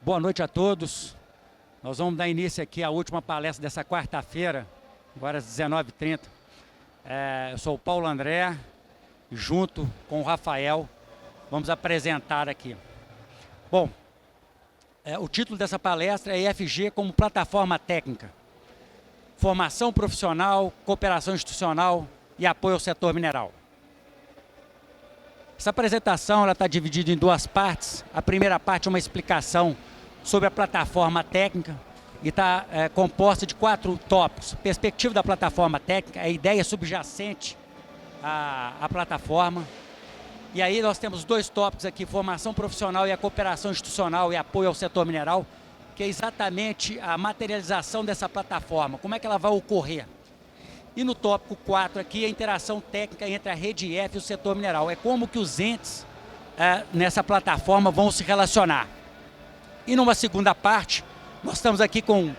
Boa noite a todos. Nós vamos dar início aqui à última palestra dessa quarta-feira, agora às 19h30. Eu sou o Paulo André, junto com o Rafael, vamos apresentar aqui. Bom, o título dessa palestra é IFG como plataforma técnica, formação profissional, cooperação institucional e apoio ao setor mineral. Essa apresentação está dividida em duas partes. A primeira parte é uma explicação sobre a plataforma técnica e está composta de 4 tópicos. Perspectiva da plataforma técnica, a ideia subjacente à plataforma. E aí nós temos 2 tópicos aqui, formação profissional e a cooperação institucional e apoio ao setor mineral, que é exatamente a materialização dessa plataforma, como é que ela vai ocorrer. E no tópico 4 aqui, a interação técnica entre a rede IF e o setor mineral. É como que os entes nessa plataforma vão se relacionar. E numa segunda parte, nós estamos aqui com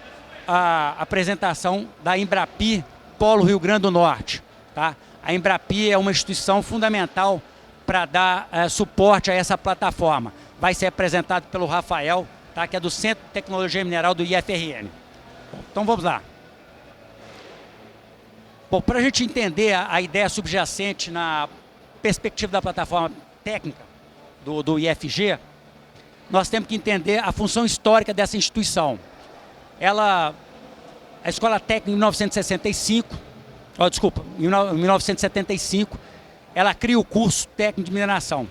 a apresentação da Embrapi Polo Rio Grande do Norte. Tá? A Embrapi é uma instituição fundamental para dar suporte a essa plataforma. Vai ser apresentado pelo Rafael, tá? Que é do Centro de Tecnologia Mineral do IFRN. Bom, então vamos lá. Bom, para a gente entender a ideia subjacente na perspectiva da plataforma técnica do IFG, nós temos que entender a função histórica dessa instituição. A Escola Técnica em 1965, em 1975, ela cria o curso técnico de mineração.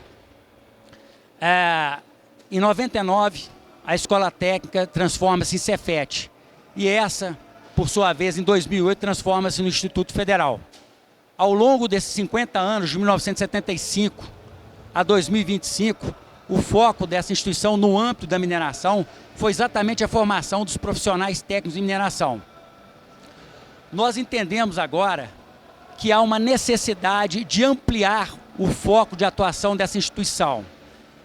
Em 99, a Escola Técnica transforma-se em Cefet. E essa, por sua vez, em 2008, transforma-se no Instituto Federal. Ao longo desses 50 anos, de 1975 a 2025, o foco dessa instituição no âmbito da mineração foi exatamente a formação dos profissionais técnicos em mineração. Nós entendemos agora que há uma necessidade de ampliar o foco de atuação dessa instituição.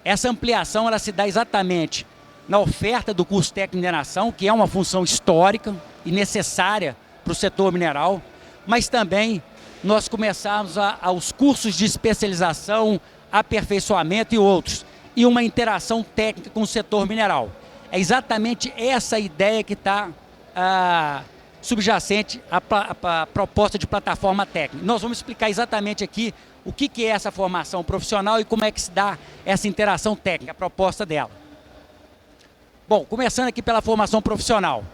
Essa ampliação ela se dá exatamente na oferta do curso técnico de mineração, que é uma função histórica e necessária para o setor mineral, mas também nós começamos aos cursos de especialização, aperfeiçoamento e outros, e uma interação técnica com o setor mineral. É exatamente essa ideia que está subjacente à proposta de plataforma técnica. Nós vamos explicar exatamente aqui o que é essa formação profissional e como é que se dá essa interação técnica, a proposta dela. Bom, começando aqui pela formação profissional.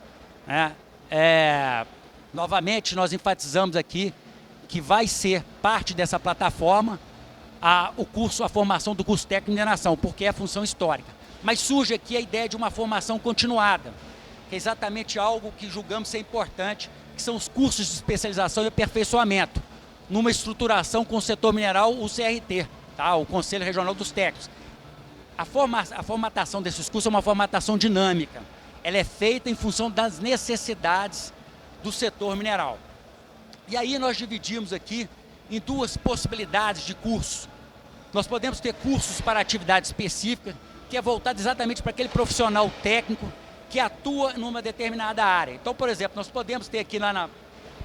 Novamente, nós enfatizamos aqui que vai ser parte dessa plataforma a formação do curso técnico de mineração, porque é a função histórica. Mas surge aqui a ideia de uma formação continuada, que é exatamente algo que julgamos ser importante, que são os cursos de especialização e aperfeiçoamento, numa estruturação com o setor mineral, o CRT, tá? O Conselho Regional dos Técnicos. A formatação desses cursos é uma formatação dinâmica. Ela é feita em função das necessidades do setor mineral. E aí nós dividimos aqui em 2 possibilidades de cursos. Nós podemos ter cursos para atividade específica, que é voltado exatamente para aquele profissional técnico que atua numa determinada área. Então, por exemplo, nós podemos ter aqui lá na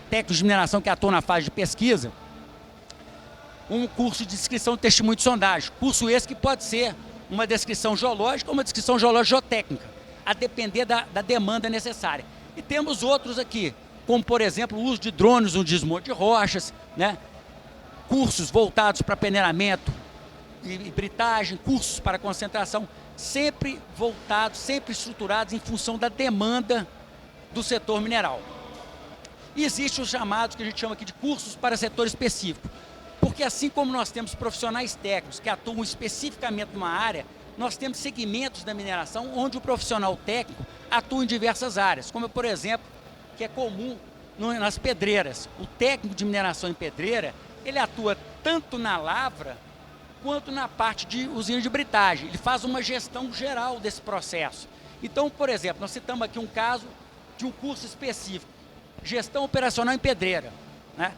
técnicos de mineração que atuam na fase de pesquisa, um curso de descrição de testemunho de sondagem. Curso esse que pode ser uma descrição geológica ou uma descrição geológico-geotécnica, a depender da demanda necessária. E temos outros aqui, como por exemplo o uso de drones no desmonte de rochas, né? Cursos voltados para peneiramento e britagem, cursos para concentração, sempre voltados, sempre estruturados em função da demanda do setor mineral. E existem os chamados, que a gente chama aqui de cursos para setor específico, porque assim como nós temos profissionais técnicos que atuam especificamente numa área, nós temos segmentos da mineração onde o profissional técnico atua em diversas áreas, como por exemplo, que é comum nas pedreiras. O técnico de mineração em pedreira, ele atua tanto na lavra quanto na parte de usina de britagem. Ele faz uma gestão geral desse processo. Então, por exemplo, nós citamos aqui um caso de um curso específico, gestão operacional em pedreira, né?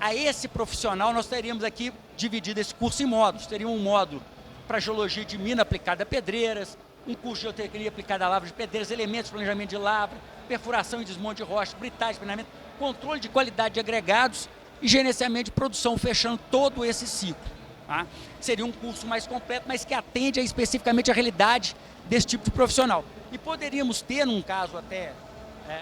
A esse profissional nós teríamos aqui dividido esse curso em módulos. Teríamos um módulo para geologia de mina aplicada a pedreiras, um curso de geotecnia aplicada a lavra de pedreiras, elementos de planejamento de lavra, perfuração e desmonte de rocha, britagem, peneiramento, controle de qualidade de agregados e gerenciamento de produção, fechando todo esse ciclo. Tá? Seria um curso mais completo, mas que atende especificamente à realidade desse tipo de profissional. E poderíamos ter, num caso até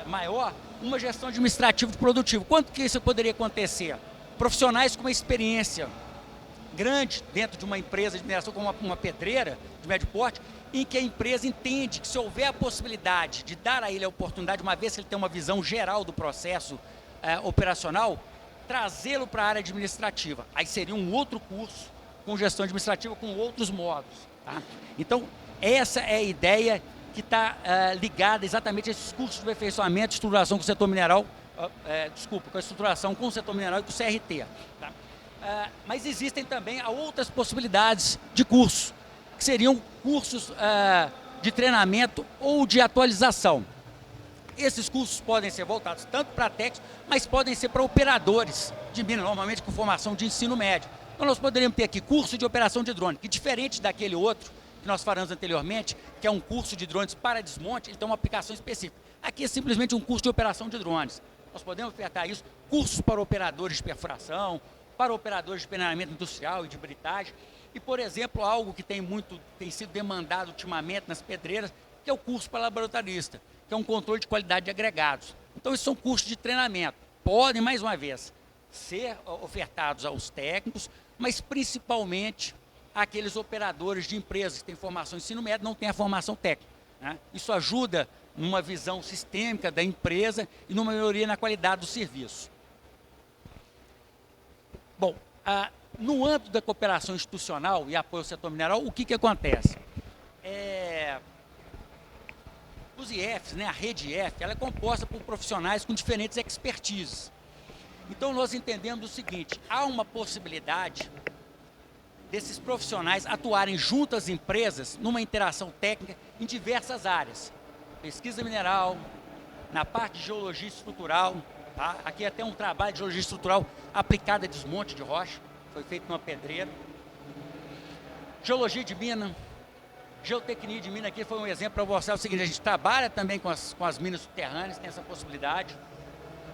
maior, uma gestão administrativa de produtivo. Quanto que isso poderia acontecer? Profissionais com uma experiência grande dentro de uma empresa de mineração como uma pedreira de médio porte, em que a empresa entende que se houver a possibilidade de dar a ele a oportunidade, uma vez que ele tem uma visão geral do processo operacional, trazê-lo para a área administrativa. Aí seria um outro curso com gestão administrativa com outros modos. Tá? Então, essa é a ideia que está ligada exatamente a esses cursos de aperfeiçoamento, estruturação com o setor mineral, com a estruturação com o setor mineral e com o CRT. Tá? Mas existem também outras possibilidades de curso, que seriam cursos de treinamento ou de atualização. Esses cursos podem ser voltados tanto para técnicos, mas podem ser para operadores de mina, normalmente com formação de ensino médio. Então nós poderíamos ter aqui curso de operação de drone, que diferente daquele outro que nós falamos anteriormente, que é um curso de drones para desmonte, ele tem uma aplicação específica. Aqui é simplesmente um curso de operação de drones. Nós podemos ofertar isso, cursos para operadores de perfuração, para operadores de peneiramento industrial e de britagem. E, por exemplo, algo que tem sido demandado ultimamente nas pedreiras, que é o curso para laboratorista, que é um controle de qualidade de agregados. Então, esses são cursos de treinamento. Podem, mais uma vez, ser ofertados aos técnicos, mas principalmente àqueles operadores de empresas que têm formação em ensino médio, não têm a formação técnica. Né? Isso ajuda numa visão sistêmica da empresa e numa melhoria na qualidade do serviço. Bom, no âmbito da cooperação institucional e apoio ao setor mineral, o que acontece? Os IFs, né, a rede IF, ela é composta por profissionais com diferentes expertises. Então, nós entendemos o seguinte, há uma possibilidade desses profissionais atuarem junto às empresas numa interação técnica em diversas áreas. Pesquisa mineral, na parte de geologia estrutural, tá? Aqui até um trabalho de geologia estrutural aplicada a desmonte de rocha, foi feito numa pedreira. Geologia de mina, geotecnia de mina, aqui foi um exemplo para mostrar o seguinte, a gente trabalha também com as minas subterrâneas, tem essa possibilidade.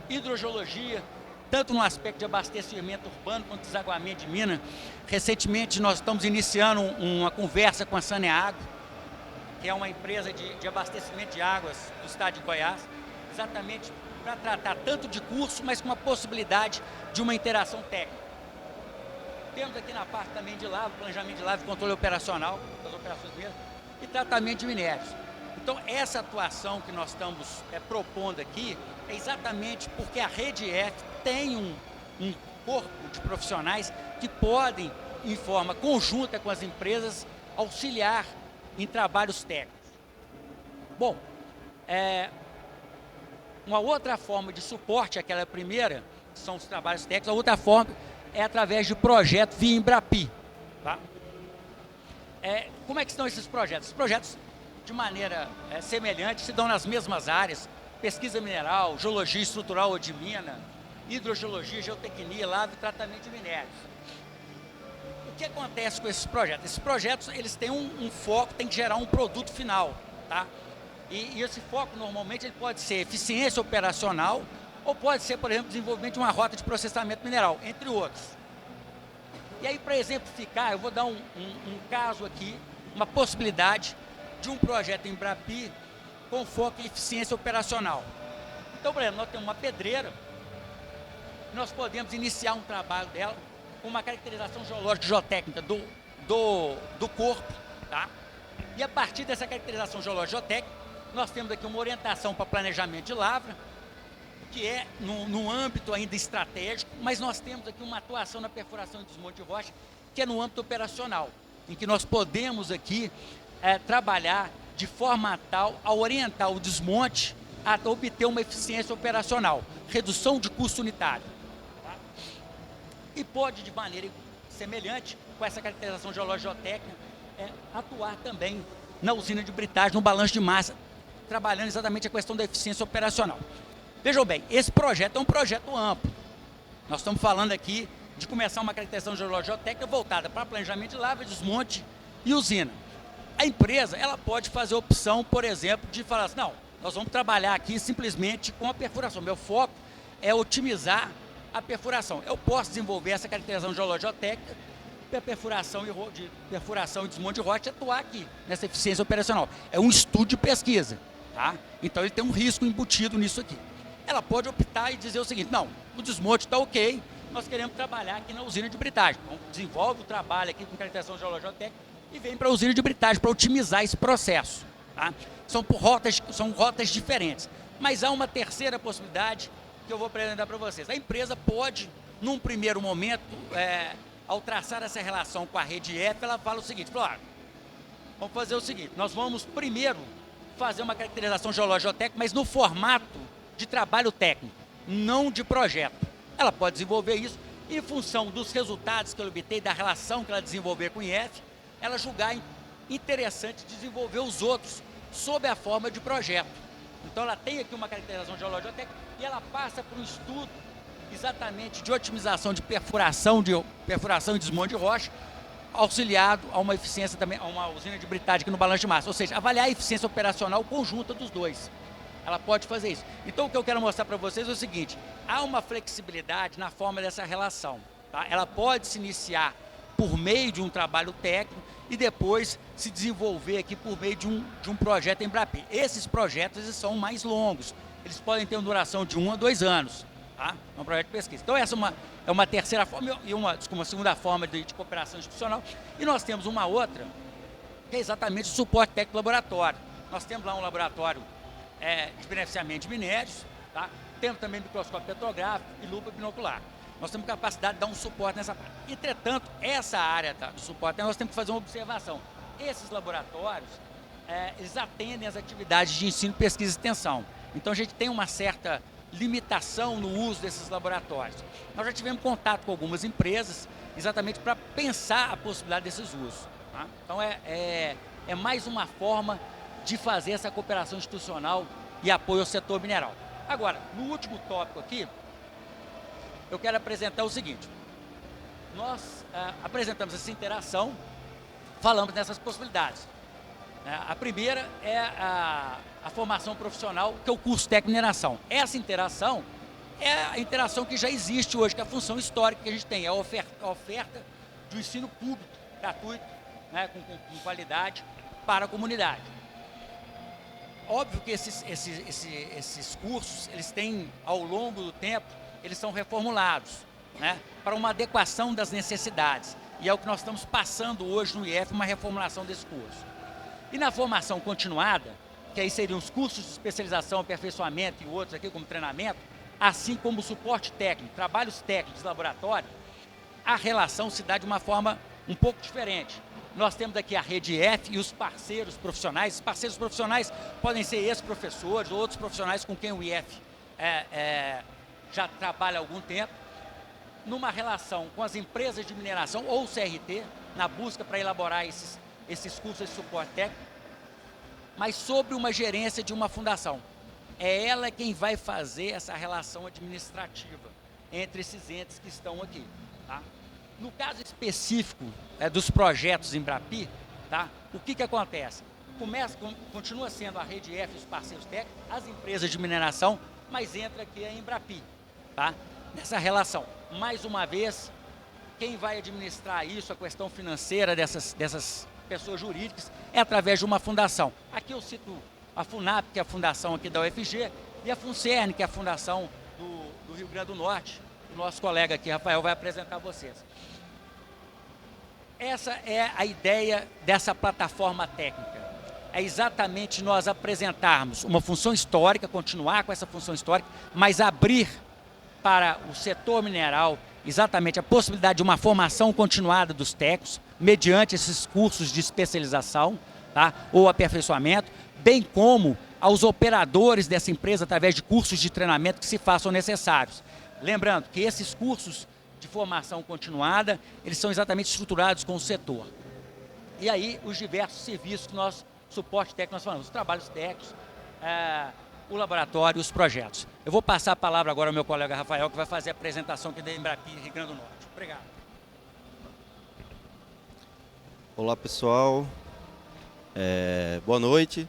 Hidrogeologia, tanto no aspecto de abastecimento urbano quanto desaguamento de mina. Recentemente nós estamos iniciando uma conversa com a Saneago, que é uma empresa de abastecimento de águas do estado de Goiás, exatamente para tratar tanto de curso, mas com a possibilidade de uma interação técnica. Temos aqui na parte também de lavra, planejamento de lavra e controle operacional das operações mesmo, e tratamento de minérios. Então, essa atuação que nós estamos propondo aqui é exatamente porque a Rede F tem um corpo de profissionais que podem, em forma conjunta com as empresas, auxiliar em trabalhos técnicos. Bom, uma outra forma de suporte, aquela primeira, que são os trabalhos técnicos, a outra forma é através de projeto via Embrapi. Tá? Como é que estão esses projetos? Esses projetos, de maneira semelhante, se dão nas mesmas áreas, pesquisa mineral, geologia estrutural ou de mina, hidrogeologia, geotecnia, lavra e tratamento de minérios. O que acontece com esses projetos? Esses projetos, eles têm um foco, tem que gerar um produto final, tá? E esse foco, normalmente, ele pode ser eficiência operacional ou pode ser, por exemplo, desenvolvimento de uma rota de processamento mineral, entre outros. E aí, para exemplificar, eu vou dar um caso aqui, uma possibilidade de um projeto em Embrapi com foco em eficiência operacional. Então, por exemplo, nós temos uma pedreira, nós podemos iniciar um trabalho dela com uma caracterização geológica e geotécnica do corpo, tá? E a partir dessa caracterização geológica e geotécnica, nós temos aqui uma orientação para planejamento de lavra, que é no âmbito ainda estratégico, mas nós temos aqui uma atuação na perfuração e desmonte de rocha, que é no âmbito operacional, em que nós podemos aqui trabalhar de forma tal a orientar o desmonte a obter uma eficiência operacional, redução de custo unitário. Tá? E pode, de maneira semelhante, com essa caracterização geológica e geotécnica, atuar também na usina de britagem, no balanço de massa, trabalhando exatamente a questão da eficiência operacional. Vejam bem, esse projeto é um projeto amplo. Nós estamos falando aqui de começar uma caracterização geológica e geotécnica voltada para planejamento de lavra, desmonte e usina. A empresa, ela pode fazer a opção, por exemplo, de falar assim, não, nós vamos trabalhar aqui simplesmente com a perfuração. Meu foco é otimizar a perfuração. Eu posso desenvolver essa caracterização geológica e geotécnica a perfuração e desmonte de rocha atuar aqui, nessa eficiência operacional. É um estudo de pesquisa, tá? Então ele tem um risco embutido nisso aqui. Ela pode optar e dizer o seguinte, não, o desmonte está ok, nós queremos trabalhar aqui na usina de britagem. Então, desenvolve o trabalho aqui com caracterização geológica técnica e vem para a usina de britagem para otimizar esse processo. Tá? São rotas diferentes. Mas há uma terceira possibilidade que eu vou apresentar para vocês. A empresa pode, num primeiro momento, ao traçar essa relação com a rede F, ela fala o seguinte, claro, vamos fazer o seguinte, nós vamos primeiro fazer uma caracterização geológica técnica, mas no formato de trabalho técnico, não de projeto. Ela pode desenvolver isso e, em função dos resultados que ela obtém, da relação que ela desenvolver com o IF, ela julgar interessante desenvolver os outros sob a forma de projeto. Então ela tem aqui uma caracterização geológica técnica e ela passa por um estudo exatamente de otimização de perfuração e desmonte de rocha, auxiliado a uma eficiência também, a uma usina de britagem aqui no balanço de massa, ou seja, avaliar a eficiência operacional conjunta dos dois. Ela pode fazer isso. Então o que eu quero mostrar para vocês é o seguinte, há uma flexibilidade na forma dessa relação. Tá? Ela pode se iniciar por meio de um trabalho técnico e depois se desenvolver aqui por meio de um projeto em Embrapi. Esses projetos eles são mais longos, eles podem ter uma duração de 1 a 2 anos. Tá? É um projeto de pesquisa. Então essa é uma terceira forma e uma segunda forma de cooperação institucional. E nós temos uma outra, que é exatamente o suporte técnico laboratório. Nós temos lá um laboratório de beneficiamento de minérios, tá? Temos também microscópio petrográfico e lupa binocular. Nós temos capacidade de dar um suporte nessa parte. Entretanto, essa área do suporte, nós temos que fazer uma observação. Esses laboratórios, eles atendem às atividades de ensino, pesquisa e extensão. Então a gente tem uma certa limitação no uso desses laboratórios. Nós já tivemos contato com algumas empresas exatamente para pensar a possibilidade desses usos. Tá? Então é mais uma forma de fazer essa cooperação institucional e apoio ao setor mineral. Agora, no último tópico aqui, eu quero apresentar o seguinte. Nós apresentamos essa interação, falamos nessas possibilidades. A primeira é a formação profissional, que é o curso técnico de mineração. Essa interação é a interação que já existe hoje, que é a função histórica que a gente tem, é a oferta de um ensino público, gratuito, né, com qualidade para a comunidade. Óbvio que esses cursos, eles têm, ao longo do tempo, eles são reformulados, né, para uma adequação das necessidades. E é o que nós estamos passando hoje no IF, uma reformulação desse curso. E na formação continuada, que aí seriam os cursos de especialização, aperfeiçoamento e outros aqui como treinamento, assim como o suporte técnico, trabalhos técnicos de laboratório, a relação se dá de uma forma um pouco diferente. Nós temos aqui a rede F e os parceiros profissionais. Os parceiros profissionais podem ser ex-professores ou outros profissionais com quem o IF já trabalha há algum tempo, numa relação com as empresas de mineração ou o CRT, na busca para elaborar esses cursos de suporte técnico, mas sobre uma gerência de uma fundação. É ela quem vai fazer essa relação administrativa entre esses entes que estão aqui. Tá? No caso específico dos projetos Embrapi, tá? O que acontece? Continua sendo a rede F e os parceiros técnicos, as empresas de mineração, mas entra aqui a Embrapi, tá? Nessa relação. Mais uma vez, quem vai administrar isso, a questão financeira dessas pessoas jurídicas, é através de uma fundação. Aqui eu cito a FUNAP, que é a fundação aqui da UFG, e a FUNCERN, que é a fundação do Rio Grande do Norte. O nosso colega aqui, Rafael, vai apresentar a vocês. Essa é a ideia dessa plataforma técnica. É exatamente nós apresentarmos uma função histórica, continuar com essa função histórica, mas abrir para o setor mineral exatamente a possibilidade de uma formação continuada dos técnicos, mediante esses cursos de especialização, tá? Ou aperfeiçoamento, bem como aos operadores dessa empresa através de cursos de treinamento que se façam necessários. Lembrando que esses cursos de formação continuada, eles são exatamente estruturados com o setor. E aí, os diversos serviços que suporte técnico, nós falamos, os trabalhos técnicos, o laboratório, os projetos. Eu vou passar a palavra agora ao meu colega Rafael, que vai fazer a apresentação aqui da Embrapi Rio Grande do Norte. Obrigado. Olá, pessoal. Boa noite.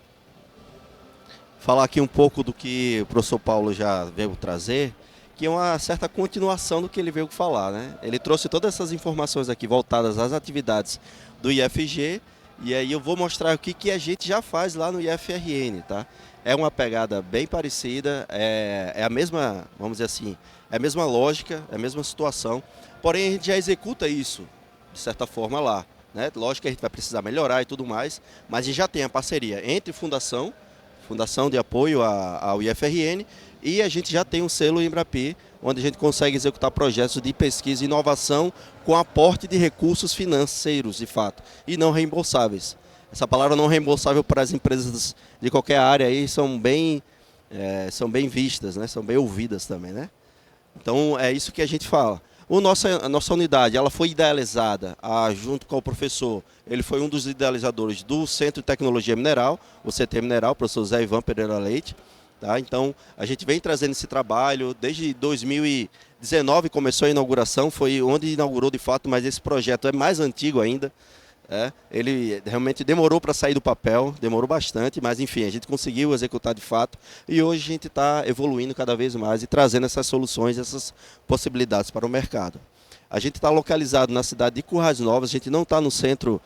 Falar aqui um pouco do que o professor Paulo já veio trazer, que é uma certa continuação do que ele veio falar, né? Ele trouxe todas essas informações aqui voltadas às atividades do IFG, e aí eu vou mostrar o que a gente já faz lá no IFRN, tá? É uma pegada bem parecida, é a mesma, vamos dizer assim, é a mesma lógica, é a mesma situação, porém a gente já executa isso, de certa forma, lá, né? Lógico que a gente vai precisar melhorar e tudo mais, mas a gente já tem a parceria entre Fundação de Apoio ao IFRN, e a gente já tem um selo Embrapi, onde a gente consegue executar projetos de pesquisa e inovação com aporte de recursos financeiros, de fato, e não reembolsáveis. Essa palavra não reembolsável para as empresas de qualquer área aí são bem vistas, né? São bem ouvidas também, né? Então é isso que a gente fala. A nossa unidade ela foi idealizada junto com o professor, ele foi um dos idealizadores do Centro de Tecnologia Mineral, o CT Mineral, o professor Zé Ivan Pereira Leite. Tá? Então a gente vem trazendo esse trabalho, desde 2019 começou a inauguração, foi onde inaugurou de fato, mas esse projeto é mais antigo ainda. Ele realmente demorou para sair do papel, demorou bastante, mas enfim, a gente conseguiu executar de fato e hoje a gente está evoluindo cada vez mais e trazendo essas soluções, essas possibilidades para o mercado. A gente está localizado na cidade de Currais Novos, a gente não está no centro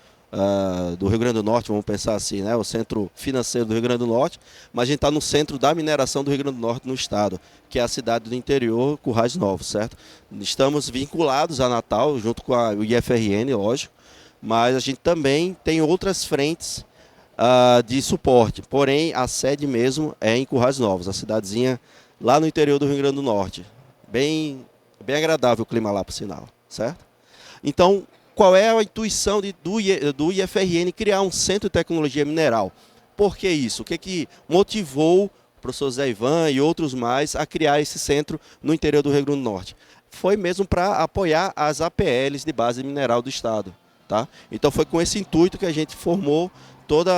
do Rio Grande do Norte, vamos pensar assim, né? O centro financeiro do Rio Grande do Norte, mas a gente está no centro da mineração do Rio Grande do Norte no estado, que é a cidade do interior, Currais Novos, certo? Estamos vinculados a Natal, junto com o IFRN, lógico, mas a gente também tem outras frentes de suporte, porém a sede mesmo é em Currais Novos, a cidadezinha lá no interior do Rio Grande do Norte. Bem agradável o clima lá, por sinal, certo? Então, qual é a intuição do IFRN criar um centro de tecnologia mineral? Por que isso? O que motivou o professor Zé Ivan e outros mais a criar esse centro no interior do Rio Grande do Norte? Foi mesmo para apoiar as APLs de base mineral do estado. Tá? Então foi com esse intuito que a gente formou toda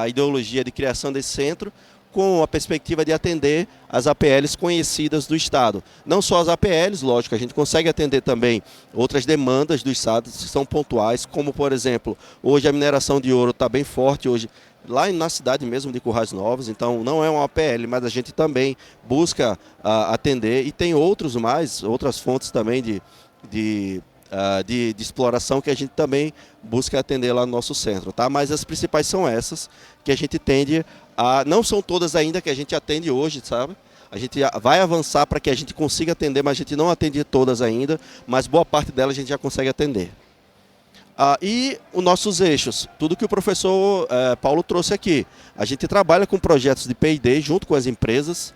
a ideologia de criação desse centro, com a perspectiva de atender as APLs conhecidas do estado. Não só as APLs, lógico, a gente consegue atender também outras demandas do estado que são pontuais, como por exemplo, hoje a mineração de ouro está bem forte, hoje lá na cidade mesmo de Currais Novos, então não é uma APL, mas a gente também busca atender, e tem outras fontes também de exploração que a gente também busca atender lá no nosso centro, tá? Mas as principais são essas, que a gente tende não são todas ainda que a gente atende hoje, sabe? A gente vai avançar para que a gente consiga atender, mas a gente não atende todas ainda, mas boa parte delas a gente já consegue atender. E os nossos eixos, tudo que o professor Paulo trouxe aqui. A gente trabalha com projetos de P&D junto com as empresas,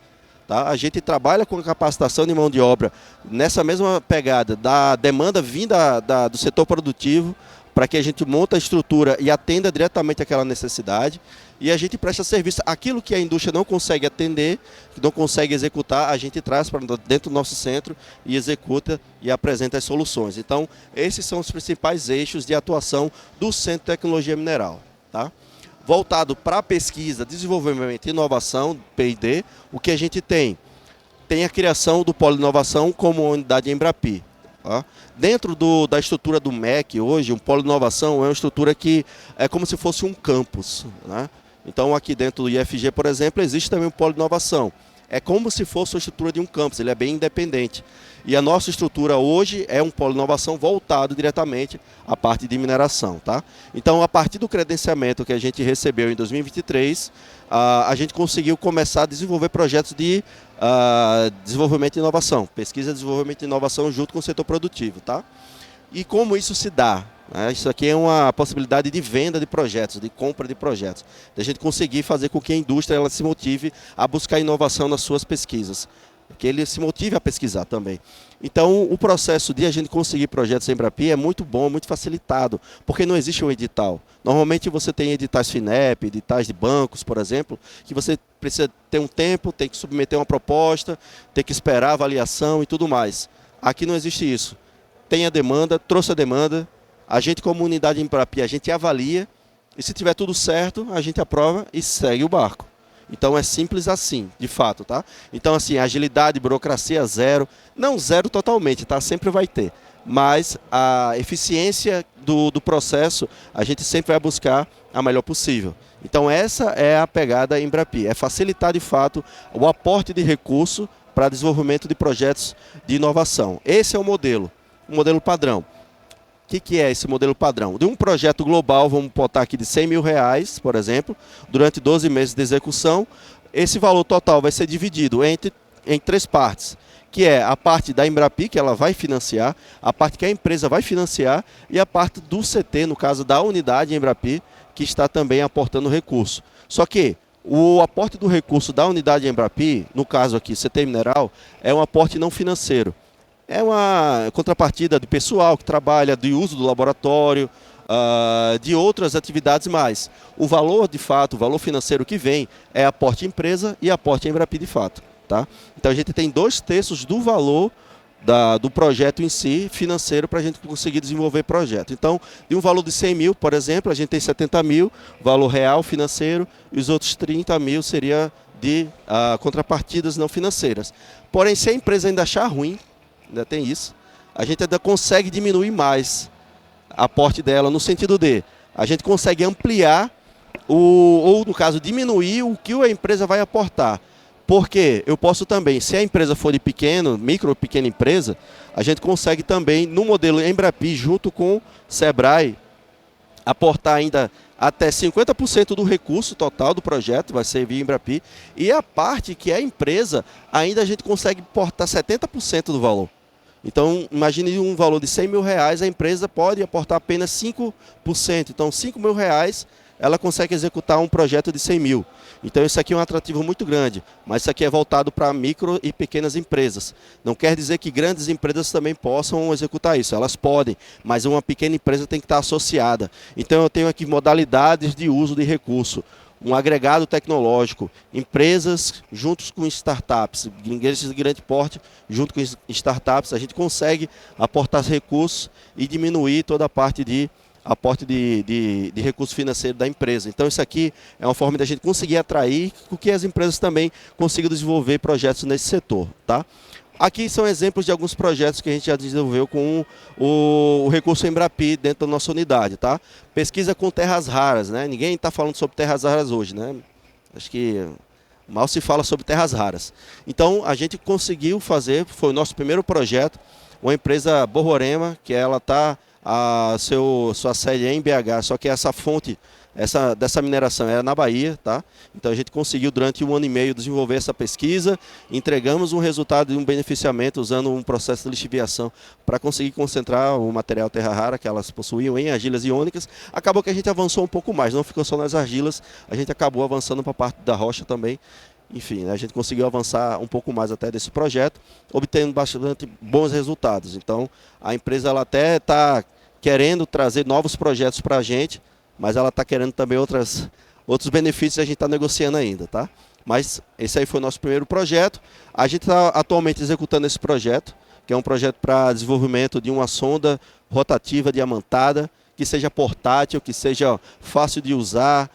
tá? A gente trabalha com capacitação de mão de obra nessa mesma pegada da demanda vinda do setor produtivo, para que a gente monte a estrutura e atenda diretamente aquela necessidade. E a gente presta serviço. Aquilo que a indústria não consegue atender, que não consegue executar, a gente traz para dentro do nosso centro e executa e apresenta as soluções. Então, esses são os principais eixos de atuação do Centro de Tecnologia Mineral. Tá? Voltado para pesquisa, desenvolvimento e inovação, P&D, o que a gente tem? Tem a criação do Polo de Inovação como unidade Embrapi. Tá? Dentro da estrutura do MEC hoje, um Polo de Inovação é uma estrutura que é como se fosse um campus, né? Então aqui dentro do IFG, por exemplo, existe também um Polo de Inovação. É como se fosse a estrutura de um campus, ele é bem independente. E a nossa estrutura hoje é um Polo de Inovação voltado diretamente à parte de mineração. Tá? Então, a partir do credenciamento que a gente recebeu em 2023, a gente conseguiu começar a desenvolver projetos de desenvolvimento e inovação, pesquisa, desenvolvimento e inovação junto com o setor produtivo. Tá? E como isso se dá? Isso aqui é uma possibilidade de venda de projetos, de compra de projetos. De a gente conseguir fazer com que a indústria ela se motive a buscar inovação nas suas pesquisas. Que ele se motive a pesquisar também. Então, o processo de a gente conseguir projetos em Embrapi é muito bom, muito facilitado, porque não existe um edital. Normalmente você tem editais FINEP, editais de bancos, por exemplo, que você precisa ter um tempo, tem que submeter uma proposta, tem que esperar a avaliação e tudo mais. Aqui não existe isso. Tem a demanda, trouxe a demanda, a gente como unidade Embrapi, a gente avalia, e se tiver tudo certo, a gente aprova e segue o barco. Então é simples assim, de fato, tá? Então assim, agilidade, burocracia zero, não zero totalmente, tá? Sempre vai ter, mas a eficiência do processo a gente sempre vai buscar a melhor possível. Então essa é a pegada Embrapi, é facilitar de fato o aporte de recurso para desenvolvimento de projetos de inovação. Esse é o modelo padrão. O que é esse modelo padrão? De um projeto global, vamos botar aqui de R$100 mil, por exemplo, durante 12 meses de execução, esse valor total vai ser dividido em 3 partes, que é a parte da Embrapi, que ela vai financiar, a parte que a empresa vai financiar e a parte do CT, no caso da unidade Embrapi, que está também aportando recurso. Só que o aporte do recurso da unidade Embrapi, no caso aqui CT Mineral, é um aporte não financeiro. É uma contrapartida de pessoal que trabalha, de uso do laboratório, de outras atividades mais. O valor, de fato, o valor financeiro que vem é aporte empresa e aporte Embrapi de fato. Tá? Então a gente tem 2/3 do valor do projeto em si, financeiro, para a gente conseguir desenvolver projeto. Então, de um valor de 100 mil, por exemplo, a gente tem 70 mil, valor real financeiro, e os outros 30 mil seria de contrapartidas não financeiras. Porém, se a empresa ainda achar ruim, ainda tem isso, a gente ainda consegue diminuir mais a aporte dela, no sentido de a gente consegue ampliar, ou no caso, diminuir o que a empresa vai aportar. Porque eu posso também, se a empresa for de micro ou pequena empresa, a gente consegue também, no modelo Embrapi, junto com o Sebrae, aportar ainda até 50% do recurso total do projeto, vai ser via Embrapi, e a parte que é a empresa, ainda a gente consegue aportar 70% do valor. Então, imagine um valor de R$100 mil, a empresa pode aportar apenas 5%. Então, R$5 mil, ela consegue executar um projeto de 100 mil. Então isso aqui é um atrativo muito grande, mas isso aqui é voltado para micro e pequenas empresas. Não quer dizer que grandes empresas também possam executar isso, elas podem, mas uma pequena empresa tem que estar associada. Então eu tenho aqui modalidades de uso de recurso, um agregado tecnológico, empresas juntos com startups, de grande porte, junto com startups, a gente consegue aportar recursos e diminuir toda a parte de aporte de recurso financeiro da empresa. Então isso aqui é uma forma de a gente conseguir atrair que as empresas também consigam desenvolver projetos nesse setor. Tá? Aqui são exemplos de alguns projetos que a gente já desenvolveu com o recurso Embrapi dentro da nossa unidade. Tá? Pesquisa com terras raras, né? Ninguém está falando sobre terras raras hoje, né? Acho que mal se fala sobre terras raras. Então a gente conseguiu fazer, foi o nosso primeiro projeto, uma empresa Borborema, que ela está sua sede é em BH, só que essa fonte dessa mineração era na Bahia, tá? Então a gente conseguiu durante 1 ano e meio desenvolver essa pesquisa, entregamos um resultado de um beneficiamento usando um processo de lixiviação para conseguir concentrar o material terra rara que elas possuíam em argilas iônicas. Acabou que a gente avançou um pouco mais, não ficou só nas argilas, a gente acabou avançando para a parte da rocha também. Enfim, a gente conseguiu avançar um pouco mais até desse projeto, obtendo bastante bons resultados. Então, a empresa ela até está querendo trazer novos projetos para a gente, mas ela está querendo também outros benefícios que a gente está negociando ainda, tá? Mas esse aí foi o nosso primeiro projeto. A gente está atualmente executando esse projeto, que é um projeto para desenvolvimento de uma sonda rotativa diamantada, que seja portátil, que seja fácil de usar,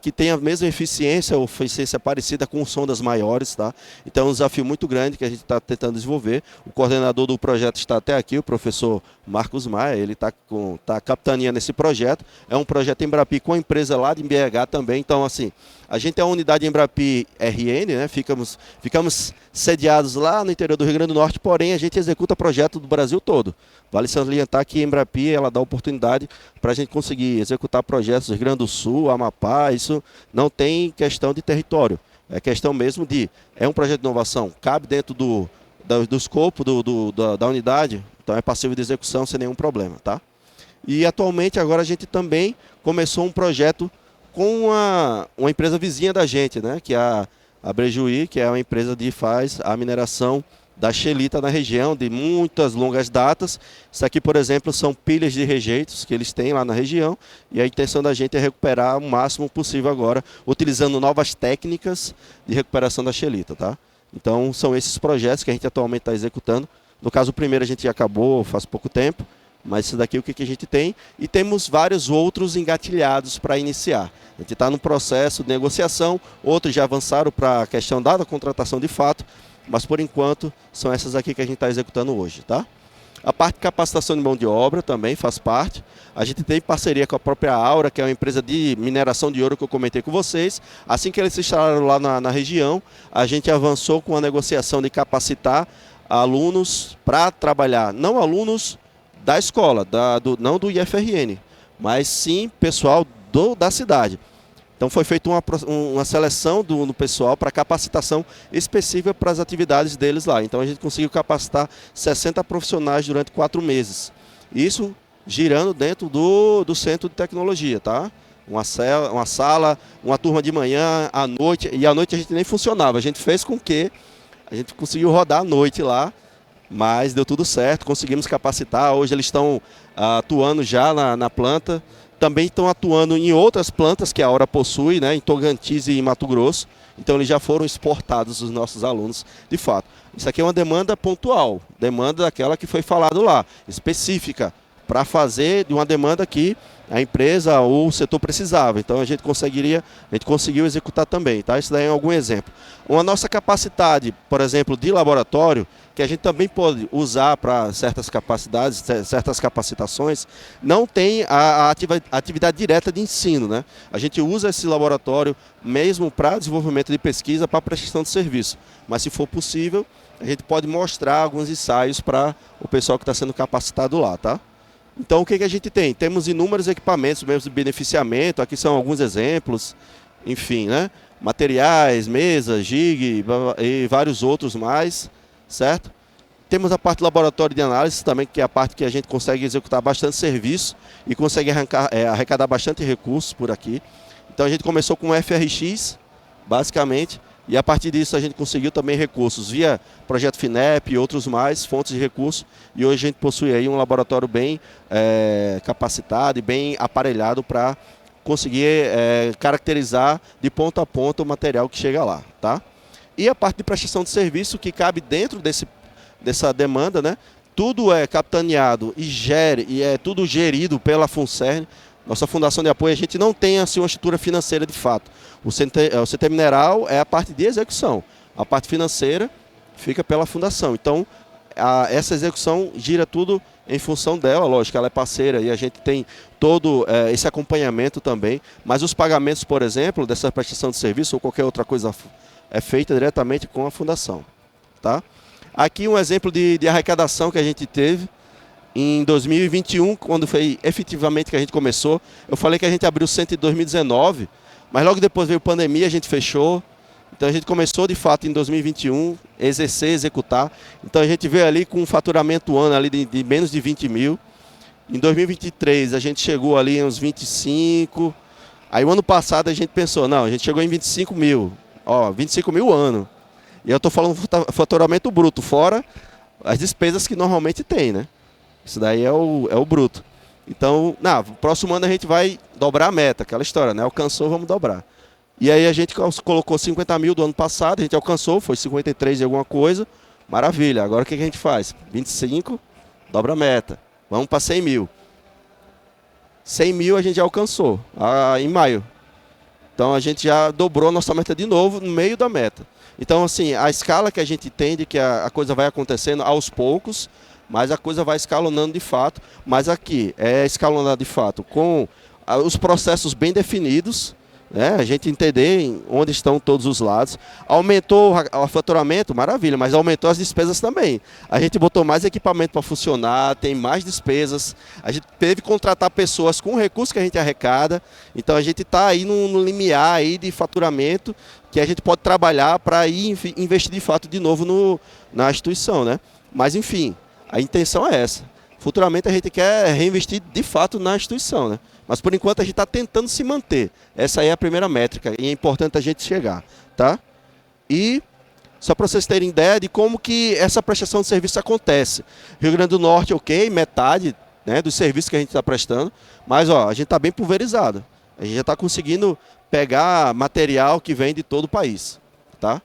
que tenha a mesma eficiência ou eficiência parecida com sondas maiores. Tá? Então é um desafio muito grande que a gente está tentando desenvolver. O coordenador do projeto está até aqui, o professor Marcos Maia, ele está capitaneando esse projeto. É um projeto Embrapi com a empresa lá de BH também. Então, assim, a gente é uma unidade Embrapi RN, né? Ficamos sediados lá no interior do Rio Grande do Norte, porém a gente executa projeto do Brasil todo. Vale salientar que a Embrapi ela dá oportunidade para a gente conseguir executar projetos do Rio Grande do Sul, Amapá. Isso não tem questão de território, é questão mesmo é um projeto de inovação, cabe dentro do escopo da unidade, então é passível de execução sem nenhum problema. Tá? E atualmente agora a gente também começou um projeto com uma empresa vizinha da gente, né? Que é a Brejuí, que é uma empresa que faz a mineração da xelita na região, de muitas longas datas. Isso aqui, por exemplo, são pilhas de rejeitos que eles têm lá na região, e a intenção da gente é recuperar o máximo possível agora, utilizando novas técnicas de recuperação da xelita. Tá? Então, são esses projetos que a gente atualmente está executando. No caso, o primeiro a gente já acabou faz pouco tempo, mas isso daqui é o que a gente tem, e temos vários outros engatilhados para iniciar. A gente está no processo de negociação, outros já avançaram para a questão da contratação de fato, mas por enquanto são essas aqui que a gente está executando hoje. Tá? A parte de capacitação de mão de obra também faz parte. A gente tem parceria com a própria Aura, que é uma empresa de mineração de ouro que eu comentei com vocês. Assim que eles se instalaram lá na região, a gente avançou com a negociação de capacitar alunos para trabalhar, não alunos da escola, não do IFRN, mas sim pessoal da cidade. Então foi feita uma seleção do pessoal para capacitação específica para as atividades deles lá. Então a gente conseguiu capacitar 60 profissionais durante 4 meses. Isso girando dentro do centro de tecnologia, tá? Uma sala, uma turma de manhã, à noite, e à noite a gente nem funcionava. A gente fez com que a gente conseguiu rodar à noite lá, mas deu tudo certo, conseguimos capacitar. Hoje eles estão atuando já na planta. Também estão atuando em outras plantas que a Aura possui, né, em Tocantins e em Mato Grosso. Então eles já foram exportados, os nossos alunos, de fato. Isso aqui é uma demanda pontual, demanda daquela que foi falado lá, específica, para fazer de uma demanda que a empresa ou o setor precisava. Então a gente conseguiu executar também, tá? Isso daí é algum exemplo. Uma nossa capacidade, por exemplo, de laboratório, que a gente também pode usar para certas capacidades, certas capacitações, não tem a atividade direta de ensino, né? A gente usa esse laboratório mesmo para desenvolvimento de pesquisa, para prestação de serviço. Mas se for possível, a gente pode mostrar alguns ensaios para o pessoal que está sendo capacitado lá, tá? Então o que a gente tem? Temos inúmeros equipamentos mesmo de beneficiamento, aqui são alguns exemplos, enfim, né? Materiais, mesas, jig e vários outros mais, certo? Temos a parte do laboratório de análise também, que é a parte que a gente consegue executar bastante serviço e consegue arrecadar bastante recursos por aqui. Então a gente começou com o FRX, basicamente, e a partir disso a gente conseguiu também recursos via projeto FINEP e outros mais, fontes de recursos. E hoje a gente possui aí um laboratório bem capacitado e bem aparelhado para conseguir caracterizar de ponta a ponta o material que chega lá, tá? E a parte de prestação de serviço que cabe dentro dessa demanda, né? Tudo é capitaneado e é tudo gerido pela FUNCERN. Nossa fundação de apoio, a gente não tem assim, uma estrutura financeira de fato. O CT Mineral é a parte de execução. A parte financeira fica pela fundação. Então, essa execução gira tudo em função dela, lógico, ela é parceira e a gente tem todo esse acompanhamento também. Mas os pagamentos, por exemplo, dessa prestação de serviço ou qualquer outra coisa é feita diretamente com a fundação, tá? Aqui um exemplo de arrecadação que a gente teve em 2021, quando foi efetivamente que a gente começou. Eu falei que a gente abriu o centro em 2019, mas logo depois veio a pandemia, a gente fechou. Então a gente começou de fato em 2021, executar. Então a gente veio ali com um faturamento ano ali de menos de 20 mil. Em 2023 a gente chegou ali em uns 25. Aí o ano passado a gente pensou, não, a gente chegou em 25 mil. Ó, 25 mil ano. E eu estou falando faturamento bruto, fora as despesas que normalmente tem, né? Isso daí é o bruto. Então, no próximo ano a gente vai dobrar a meta, aquela história, né? Alcançou, vamos dobrar. E aí a gente colocou 50 mil do ano passado, a gente alcançou, foi 53 e alguma coisa. Maravilha, agora o que a gente faz? 25, dobra a meta. Vamos para 100 mil. 100 mil a gente já alcançou em maio. Então a gente já dobrou a nossa meta de novo no meio da meta. Então assim, a escala que a gente tem de que a coisa vai acontecendo aos poucos, mas a coisa vai escalonando de fato. Mas aqui é escalonado de fato com os processos bem definidos, né? A gente entender onde estão todos os lados. Aumentou o faturamento, maravilha, mas aumentou as despesas também. A gente botou mais equipamento para funcionar, tem mais despesas. A gente teve que contratar pessoas com o recurso que a gente arrecada. Então a gente está aí no limiar aí de faturamento que a gente pode trabalhar para ir investir de fato de novo na instituição, né? Mas enfim, a intenção é essa. Futuramente a gente quer reinvestir de fato na instituição, né? Mas por enquanto a gente está tentando se manter. Essa aí é a primeira métrica e é importante a gente chegar, tá? E só para vocês terem ideia de como que essa prestação de serviço acontece. Rio Grande do Norte, ok, metade, né, dos serviços que a gente está prestando, mas ó, a gente está bem pulverizado. A gente já está conseguindo pegar material que vem de todo o país, tá?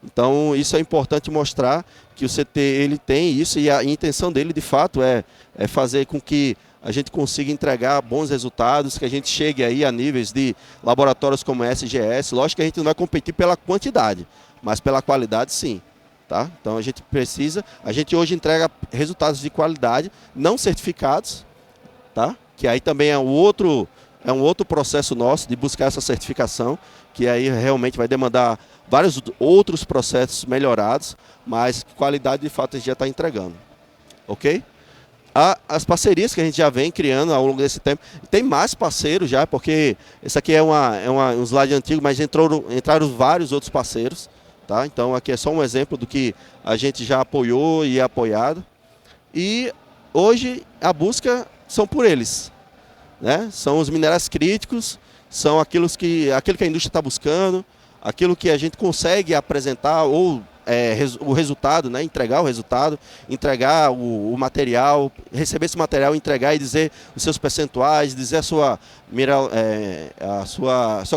Então isso é importante mostrar que o CT ele tem isso e a intenção dele de fato é fazer com que a gente consiga entregar bons resultados, que a gente chegue aí a níveis de laboratórios como SGS. Lógico que a gente não vai competir pela quantidade, mas pela qualidade sim, tá? Então a gente hoje entrega resultados de qualidade não certificados, tá? que aí também é um outro processo nosso de buscar essa certificação, que aí realmente vai demandar vários outros processos melhorados, mas qualidade de fato a gente já está entregando. Ok? As parcerias que a gente já vem criando ao longo desse tempo, tem mais parceiros já, porque esse aqui é um slide antigo, mas entraram vários outros parceiros, tá? Então aqui é só um exemplo do que a gente já apoiou e é apoiado. E hoje a busca são por eles, né? São os minerais críticos, são aquilo que a indústria está buscando, aquilo que a gente consegue apresentar ou o resultado, né? Entregar o resultado, entregar o material, receber esse material, entregar e dizer os seus percentuais, dizer a sua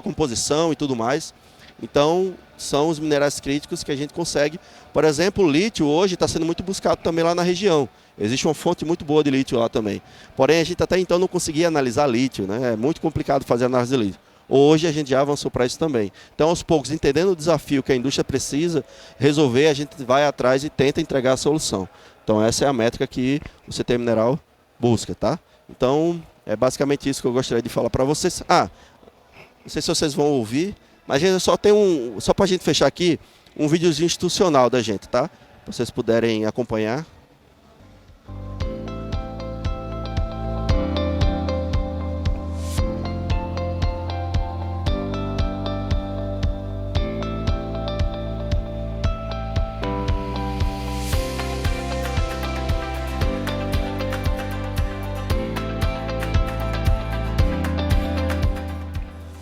composição e tudo mais. Então, são os minerais críticos que a gente consegue. Por exemplo, o lítio hoje está sendo muito buscado também lá na região. Existe uma fonte muito boa de lítio lá também. Porém, a gente até então não conseguia analisar lítio, né? É muito complicado fazer análise de lítio. Hoje a gente já avançou para isso também. Então, aos poucos, entendendo o desafio que a indústria precisa resolver, a gente vai atrás e tenta entregar a solução. Então, essa é a métrica que o CT Mineral busca, tá? Então, é basicamente isso que eu gostaria de falar para vocês. Não sei se vocês vão ouvir, mas a gente só para a gente fechar aqui, um videozinho institucional da gente, tá? Para vocês puderem acompanhar.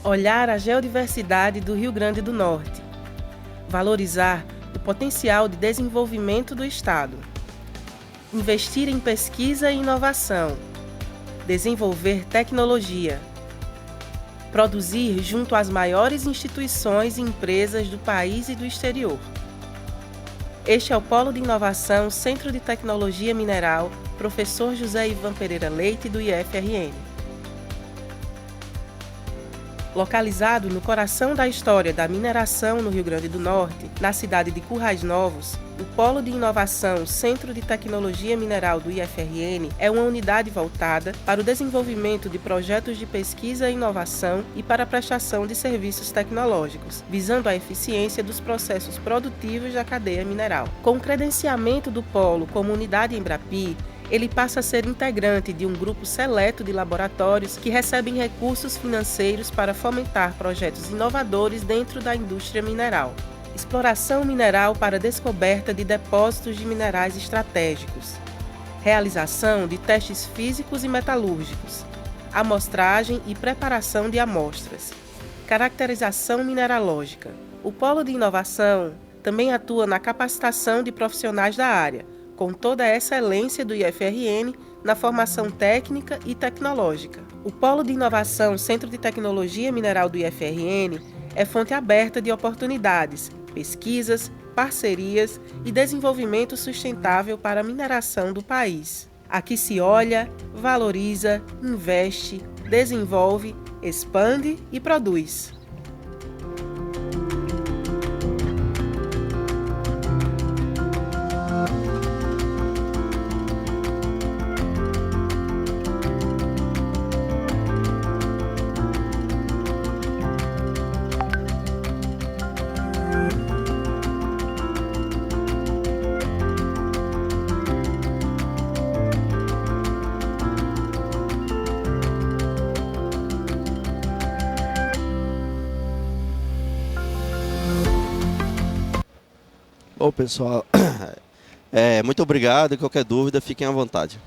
Olhar a geodiversidade do Rio Grande do Norte. Valorizar o potencial de desenvolvimento do Estado. Investir em pesquisa e inovação. Desenvolver tecnologia. Produzir junto às maiores instituições e empresas do país e do exterior. Este é o Polo de Inovação Centro de Tecnologia Mineral, Professor José Ivan Pereira Leite, do IFRN. Localizado no coração da história da mineração no Rio Grande do Norte, na cidade de Currais Novos, o Polo de Inovação Centro de Tecnologia Mineral do IFRN é uma unidade voltada para o desenvolvimento de projetos de pesquisa e inovação e para a prestação de serviços tecnológicos, visando a eficiência dos processos produtivos da cadeia mineral. Com o credenciamento do Polo como unidade Embrapi, ele passa a ser integrante de um grupo seleto de laboratórios que recebem recursos financeiros para fomentar projetos inovadores dentro da indústria mineral. Exploração mineral para descoberta de depósitos de minerais estratégicos. Realização de testes físicos e metalúrgicos. Amostragem e preparação de amostras. Caracterização mineralógica. O Polo de Inovação também atua na capacitação de profissionais da área, com toda a excelência do IFRN na formação técnica e tecnológica. O Polo de Inovação Centro de Tecnologia Mineral do IFRN é fonte aberta de oportunidades, pesquisas, parcerias e desenvolvimento sustentável para a mineração do país. Aqui se olha, valoriza, investe, desenvolve, expande e produz. Bom, pessoal, muito obrigado. Qualquer dúvida, fiquem à vontade.